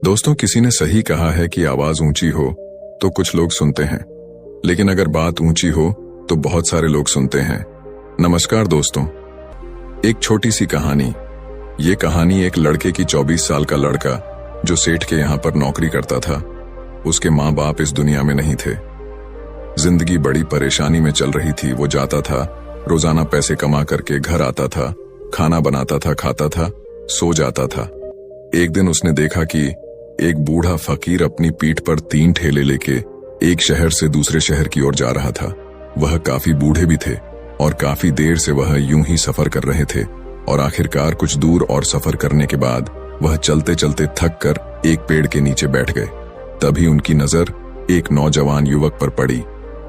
दोस्तों, किसी ने सही कहा है कि आवाज ऊंची हो तो कुछ लोग सुनते हैं, लेकिन अगर बात ऊंची हो तो बहुत सारे लोग सुनते हैं। नमस्कार दोस्तों, एक छोटी सी कहानी। ये कहानी एक लड़के की 24 साल का लड़का जो सेठ के यहाँ पर नौकरी करता था। उसके माँ बाप इस दुनिया में नहीं थे। जिंदगी बड़ी परेशानी में चल रही थी। वो जाता था, रोजाना पैसे कमा करके घर आता था, खाना बनाता था, खाता था, सो जाता था। एक दिन उसने देखा कि एक बूढ़ा फकीर अपनी पीठ पर 3 ठेले लेके एक शहर से दूसरे शहर की ओर जा रहा था। वह काफी बूढ़े भी थे और काफी देर से वह यूं ही सफर कर रहे थे और आखिरकार कुछ दूर और सफर करने के बाद वह चलते चलते थक कर एक पेड़ के नीचे बैठ गए। तभी उनकी नजर एक नौजवान युवक पर पड़ी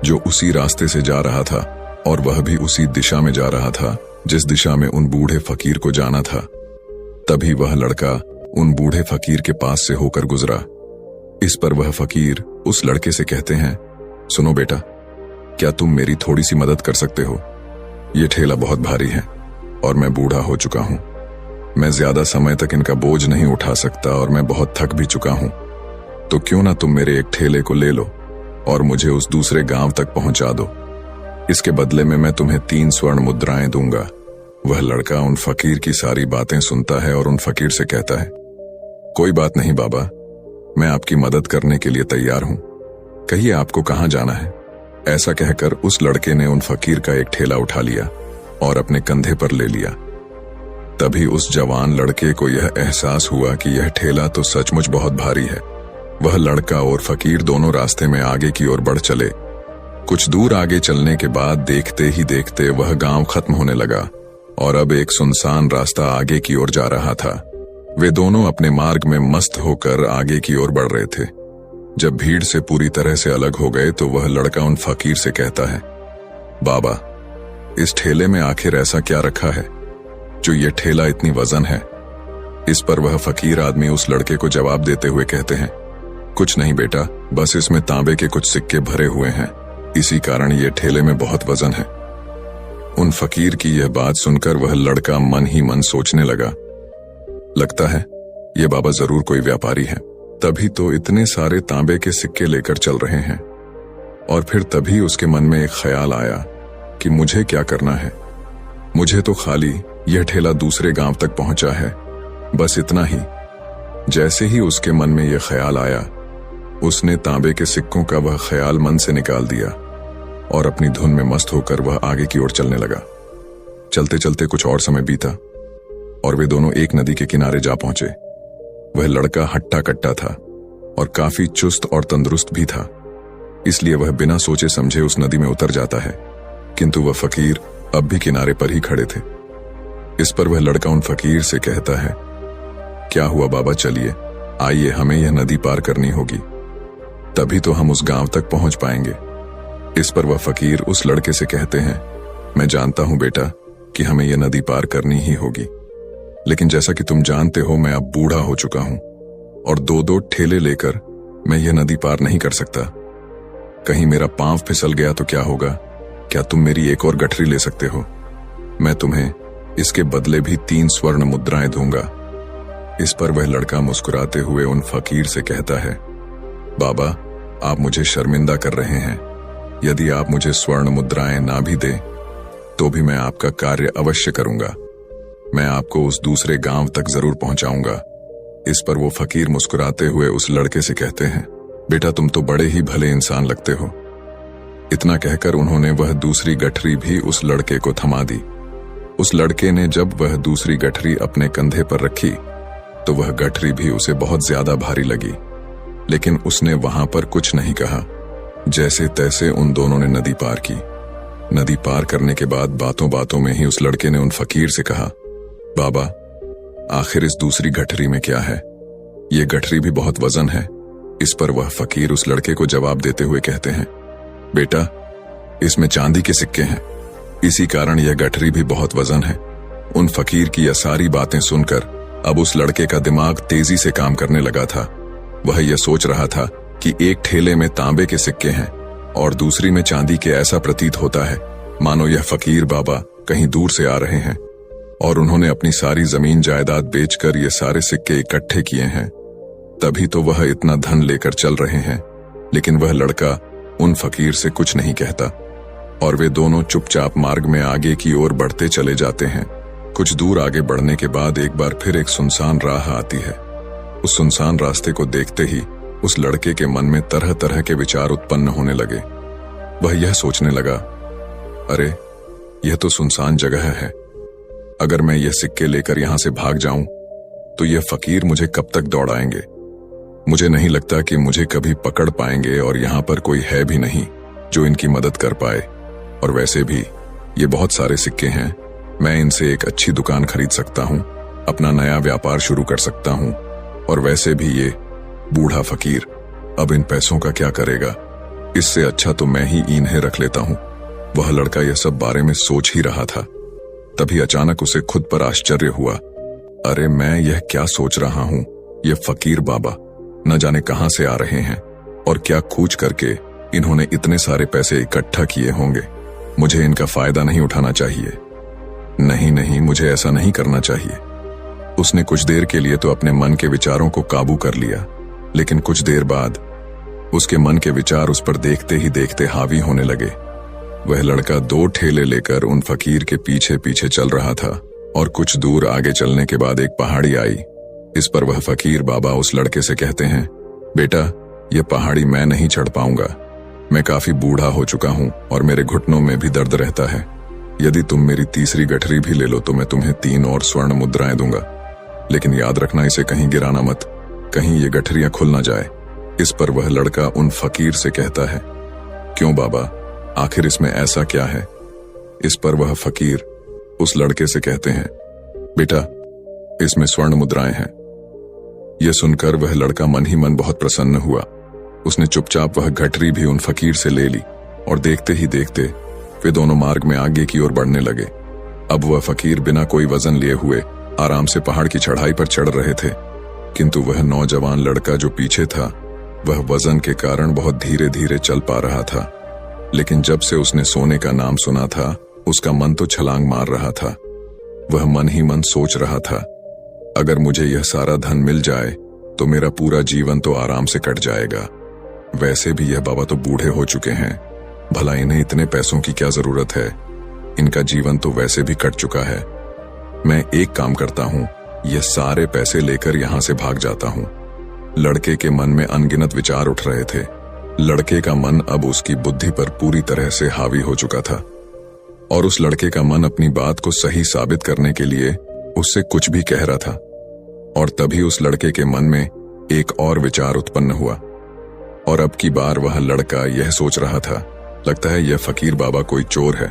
जो उसी रास्ते से जा रहा था और वह भी उसी दिशा में जा रहा था जिस दिशा में उन बूढ़े फकीर को जाना था। तभी वह लड़का उन बूढ़े फकीर के पास से होकर गुजरा। इस पर वह फकीर उस लड़के से कहते हैं, सुनो बेटा, क्या तुम मेरी थोड़ी सी मदद कर सकते हो? ये ठेला बहुत भारी है और मैं बूढ़ा हो चुका हूं। मैं ज्यादा समय तक इनका बोझ नहीं उठा सकता और मैं बहुत थक भी चुका हूं। तो क्यों ना तुम मेरे एक ठेले को ले लो और मुझे उस दूसरे गांव तक पहुंचा दो। इसके बदले में मैं तुम्हें 3 स्वर्ण मुद्राएं दूंगा। वह लड़का उन फकीर की सारी बातें सुनता है और उन फकीर से कहता है, कोई बात नहीं बाबा, मैं आपकी मदद करने के लिए तैयार हूं। कहिए आपको कहां जाना है? ऐसा कहकर उस लड़के ने उन फकीर का एक ठेला उठा लिया और अपने कंधे पर ले लिया। तभी उस जवान लड़के को यह एहसास हुआ कि यह ठेला तो सचमुच बहुत भारी है। वह लड़का और फकीर दोनों रास्ते में आगे की ओर बढ़ चले। कुछ दूर आगे चलने के बाद देखते ही देखते वह गांव खत्म होने लगा और अब एक सुनसान रास्ता आगे की ओर जा रहा था। वे दोनों अपने मार्ग में मस्त होकर आगे की ओर बढ़ रहे थे। जब भीड़ से पूरी तरह से अलग हो गए तो वह लड़का उन फकीर से कहता है, बाबा, इस ठेले में आखिर ऐसा क्या रखा है जो ये ठेला इतनी वजन है? इस पर वह फकीर आदमी उस लड़के को जवाब देते हुए कहते हैं, कुछ नहीं बेटा, बस इसमें तांबे के कुछ सिक्के भरे हुए हैं, इसी कारण ये ठेले में बहुत वजन है। उन फकीर की यह बात सुनकर वह लड़का मन ही मन सोचने लगा, लगता है ये बाबा जरूर कोई व्यापारी है, तभी तो इतने सारे तांबे के सिक्के लेकर चल रहे हैं। और फिर तभी उसके मन में एक ख्याल आया कि मुझे क्या करना है। मुझे तो खाली यह ठेला दूसरे गांव तक पहुंचा है, बस इतना ही। जैसे ही उसके मन में यह ख्याल आया, उसने तांबे के सिक्कों का वह ख्याल मन से निकाल दिया और अपनी धुन में मस्त होकर वह आगे की ओर चलने लगा। चलते चलते कुछ और समय बीता और वे दोनों एक नदी के किनारे जा पहुंचे। वह लड़का हट्टा कट्टा था और काफी चुस्त और तंदुरुस्त भी था, इसलिए वह बिना सोचे समझे उस नदी में उतर जाता है, किंतु वह फकीर अब भी किनारे पर ही खड़े थे। इस पर वह लड़का उन फकीर से कहता है, क्या हुआ बाबा, चलिए आइए, हमें यह नदी पार करनी होगी, तभी तो हम उस गांव तक पहुंच पाएंगे। इस पर वह फकीर उस लड़के से कहते हैं, मैं जानता हूं बेटा कि हमें यह नदी पार करनी ही होगी, लेकिन जैसा कि तुम जानते हो मैं अब बूढ़ा हो चुका हूं और 2-2 ठेले लेकर मैं यह नदी पार नहीं कर सकता। कहीं मेरा पांव फिसल गया तो क्या होगा? क्या तुम मेरी एक और गठरी ले सकते हो? मैं तुम्हें इसके बदले भी 3 स्वर्ण मुद्राएं दूंगा। इस पर वह लड़का मुस्कुराते हुए उन फकीर से कहता है, बाबा, आप मुझे शर्मिंदा कर रहे हैं। यदि आप मुझे स्वर्ण मुद्राएं ना भी दें तो भी मैं आपका कार्य अवश्य करूंगा। मैं आपको उस दूसरे गांव तक जरूर पहुंचाऊंगा। इस पर वो फकीर मुस्कुराते हुए उस लड़के से कहते हैं, बेटा, तुम तो बड़े ही भले इंसान लगते हो। इतना कहकर उन्होंने वह दूसरी गठरी भी उस लड़के को थमा दी। उस लड़के ने जब वह दूसरी गठरी अपने कंधे पर रखी तो वह गठरी भी उसे बहुत ज्यादा भारी लगी, लेकिन उसने वहां पर कुछ नहीं कहा। जैसे तैसे उन दोनों ने नदी पार की। नदी पार करने के बाद बातों बातों में ही उस लड़के ने उन फकीर से कहा, बाबा, आखिर इस दूसरी गठरी में क्या है? ये गठरी भी बहुत वजन है। इस पर वह फकीर उस लड़के को जवाब देते हुए कहते हैं, बेटा, इसमें चांदी के सिक्के हैं, इसी कारण यह गठरी भी बहुत वजन है। उन फकीर की यह सारी बातें सुनकर अब उस लड़के का दिमाग तेजी से काम करने लगा था। वह यह सोच रहा था कि एक ठेले में तांबे के सिक्के हैं और दूसरी में चांदी के। ऐसा प्रतीत होता है मानो यह फकीर बाबा कहीं दूर से आ रहे हैं और उन्होंने अपनी सारी जमीन जायदाद बेचकर ये सारे सिक्के इकट्ठे किए हैं। तभी तो वह इतना धन लेकर चल रहे हैं। लेकिन वह लड़का उन फकीर से कुछ नहीं कहता और वे दोनों चुपचाप मार्ग में आगे की ओर बढ़ते चले जाते हैं। कुछ दूर आगे बढ़ने के बाद एक बार फिर एक सुनसान राह आती है। उस सुनसान रास्ते को देखते ही उस लड़के के मन में तरह तरह के विचार उत्पन्न होने लगे। वह यह सोचने लगा, अरे यह तो सुनसान जगह है। अगर मैं यह सिक्के लेकर यहां से भाग जाऊं तो यह फकीर मुझे कब तक दौड़ाएंगे। मुझे नहीं लगता कि मुझे कभी पकड़ पाएंगे और यहां पर कोई है भी नहीं जो इनकी मदद कर पाए। और वैसे भी ये बहुत सारे सिक्के हैं, मैं इनसे एक अच्छी दुकान खरीद सकता हूं, अपना नया व्यापार शुरू कर सकता हूं। और वैसे भी ये बूढ़ा फकीर अब इन पैसों का क्या करेगा, इससे अच्छा तो मैं ही इन्हें रख लेता हूं। वह लड़का यह सब बारे में सोच ही रहा था, तभी अचानक उसे खुद पर आश्चर्य हुआ। अरे मैं यह क्या सोच रहा हूं, ये फकीर बाबा न जाने कहां से आ रहे हैं और क्या खूच करके इन्होंने इतने सारे पैसे इकट्ठा किए होंगे। मुझे इनका फायदा नहीं उठाना चाहिए। नहीं नहीं, मुझे ऐसा नहीं करना चाहिए। उसने कुछ देर के लिए तो अपने मन के विचारों को काबू कर लिया, लेकिन कुछ देर बाद उसके मन के विचार उस पर देखते ही देखते हावी होने लगे। वह लड़का 2 ठेले लेकर उन फकीर के पीछे पीछे चल रहा था और कुछ दूर आगे चलने के बाद एक पहाड़ी आई। इस पर वह फकीर बाबा उस लड़के से कहते हैं, बेटा यह पहाड़ी मैं नहीं चढ़ पाऊंगा। मैं काफी बूढ़ा हो चुका हूं और मेरे घुटनों में भी दर्द रहता है। यदि तुम मेरी तीसरी गठरी भी ले लो तो मैं तुम्हें 3 और स्वर्ण मुद्राएं दूंगा, लेकिन याद रखना इसे कहीं गिराना मत, कहीं ये गठरियां खुल ना जाए। इस पर वह लड़का उन फकीर से कहता है, क्यों बाबा, आखिर इसमें ऐसा क्या है। इस पर वह फकीर उस लड़के से कहते हैं, बेटा इसमें स्वर्ण मुद्राएं हैं। यह सुनकर वह लड़का मन ही मन बहुत प्रसन्न हुआ। उसने चुपचाप वह गठरी भी उन फकीर से ले ली और देखते ही देखते वे दोनों मार्ग में आगे की ओर बढ़ने लगे। अब वह फकीर बिना कोई वजन लिए हुए आराम से पहाड़ की चढ़ाई पर चढ़ रहे थे, किंतु वह नौजवान लड़का जो पीछे था वह वजन के कारण बहुत धीरे धीरे चल पा रहा था। लेकिन जब से उसने सोने का नाम सुना था उसका मन तो छलांग मार रहा था। वह मन ही मन सोच रहा था, अगर मुझे यह सारा धन मिल जाए तो मेरा पूरा जीवन तो आराम से कट जाएगा। वैसे भी यह बाबा तो बूढ़े हो चुके हैं, भला इन्हें इतने पैसों की क्या जरूरत है, इनका जीवन तो वैसे भी कट चुका है। मैं एक काम करता हूं, यह सारे पैसे लेकर यहां से भाग जाता हूं। लड़के के मन में अनगिनत विचार उठ रहे थे। लड़के का मन अब उसकी बुद्धि पर पूरी तरह से हावी हो चुका था और उस लड़के का मन अपनी बात को सही साबित करने के लिए उससे कुछ भी कह रहा था। और तभी उस लड़के के मन में एक और विचार उत्पन्न हुआ और अब की बार वह लड़का यह सोच रहा था, लगता है यह फकीर बाबा कोई चोर है,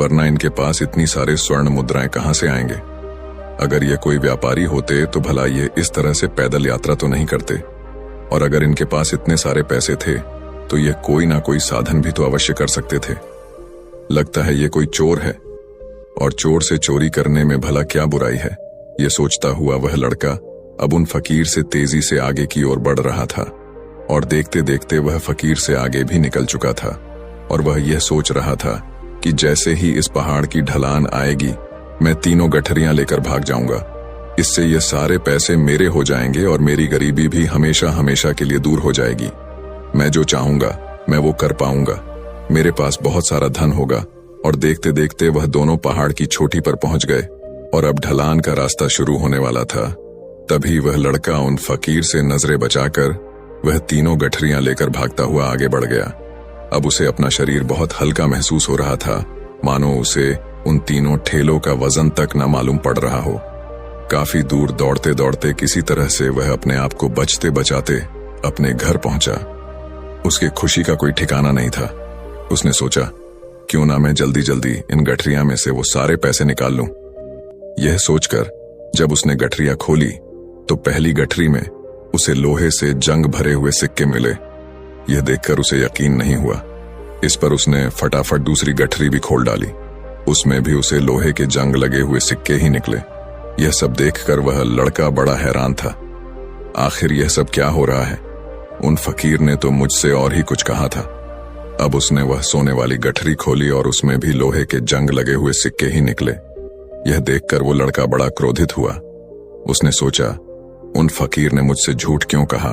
वरना इनके पास इतनी सारे स्वर्ण मुद्राएं कहां से आएंगे। अगर ये कोई व्यापारी होते तो भला ये इस तरह से पैदल यात्रा तो नहीं करते, और अगर इनके पास इतने सारे पैसे थे तो ये कोई ना कोई साधन भी तो अवश्य कर सकते थे। लगता है ये कोई चोर है और चोर से चोरी करने में भला क्या बुराई है। ये सोचता हुआ वह लड़का अब उन फकीर से तेजी से आगे की ओर बढ़ रहा था और देखते देखते वह फकीर से आगे भी निकल चुका था। और वह यह सोच रहा था कि जैसे ही इस पहाड़ की ढलान आएगी मैं 3 गठरियां लेकर भाग जाऊंगा। इससे ये सारे पैसे मेरे हो जाएंगे और मेरी गरीबी भी हमेशा हमेशा के लिए दूर हो जाएगी। मैं जो चाहूंगा मैं वो कर पाऊंगा, मेरे पास बहुत सारा धन होगा। और देखते देखते वह दोनों पहाड़ की चोटी पर पहुंच गए और अब ढलान का रास्ता शुरू होने वाला था। तभी वह लड़का उन फकीर से नजरें बचाकर वह 3 गठरियां लेकर भागता हुआ आगे बढ़ गया। अब उसे अपना शरीर बहुत हल्का महसूस हो रहा था, मानो उसे उन 3 ठेलों का वजन तक न मालूम पड़ रहा हो। काफी दूर दौड़ते दौड़ते किसी तरह से वह अपने आप को बचते बचाते अपने घर पहुंचा। उसकी खुशी का कोई ठिकाना नहीं था। उसने सोचा, क्यों ना मैं जल्दी जल्दी इन गठरियां में से वो सारे पैसे निकाल लूं। यह सोचकर जब उसने गठरियां खोली तो पहली गठरी में उसे लोहे से जंग भरे हुए सिक्के मिले। यह देखकर उसे यकीन नहीं हुआ। इस पर उसने फटाफट दूसरी गठरी भी खोल डाली, उसमें भी उसे लोहे के जंग लगे हुए सिक्के ही निकले। यह सब देखकर वह लड़का बड़ा हैरान था। आखिर यह सब क्या हो रहा है? उन फकीर ने तो मुझसे और ही कुछ कहा था। अब उसने वह सोने वाली गठरी खोली और उसमें भी लोहे के जंग लगे हुए सिक्के ही निकले। यह देखकर वो लड़का बड़ा क्रोधित हुआ। उसने सोचा, उन फकीर ने मुझसे झूठ क्यों कहा?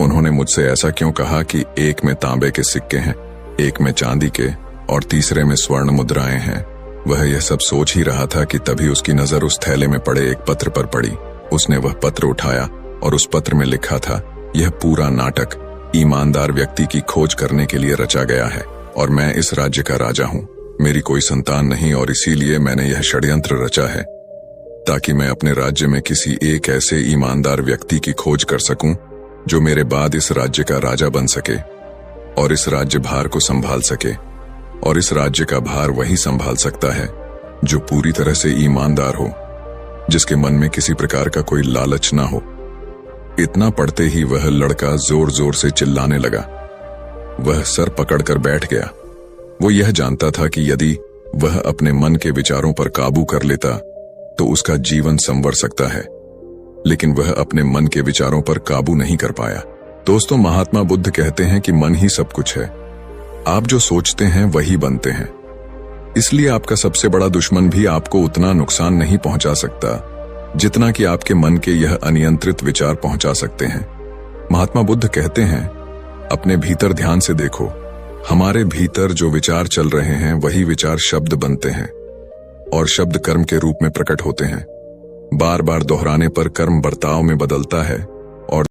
उन्होंने मुझसे ऐसा क्यों कहा कि एक में तांबे के सिक्के हैं, एक में चांदी के और तीसरे में स्वर्ण मुद्राएं हैं? वह यह सब सोच ही रहा था कि तभी उसकी नजर उस थैले में पड़े एक पत्र पर पड़ी। उसने वह पत्र उठाया और उस पत्र में लिखा था, यह पूरा नाटक ईमानदार व्यक्ति की खोज करने के लिए रचा गया है और मैं इस राज्य का राजा हूं। मेरी कोई संतान नहीं और इसीलिए मैंने यह षड्यंत्र रचा है ताकि मैं अपने राज्य में किसी एक ऐसे ईमानदार व्यक्ति की खोज कर सकूं जो मेरे बाद इस राज्य का राजा बन सके और इस राज्य भार को संभाल सके। और इस राज्य का भार वही संभाल सकता है जो पूरी तरह से ईमानदार हो, जिसके मन में किसी प्रकार का कोई लालच ना हो। इतना पढ़ते ही वह लड़का जोर जोर से चिल्लाने लगा। वह सर पकड़कर बैठ गया। वो यह जानता था कि यदि वह अपने मन के विचारों पर काबू कर लेता तो उसका जीवन संवर सकता है, लेकिन वह अपने मन के विचारों पर काबू नहीं कर पाया। दोस्तों, महात्मा बुद्ध कहते हैं कि मन ही सब कुछ है। आप जो सोचते हैं वही बनते हैं। इसलिए आपका सबसे बड़ा दुश्मन भी आपको उतना नुकसान नहीं पहुंचा सकता जितना कि आपके मन के यह अनियंत्रित विचार पहुंचा सकते हैं। महात्मा बुद्ध कहते हैं, अपने भीतर ध्यान से देखो। हमारे भीतर जो विचार चल रहे हैं वही विचार शब्द बनते हैं और शब्द कर्म के रूप में प्रकट होते हैं। बार बार दोहराने पर कर्म बर्ताव में बदलता है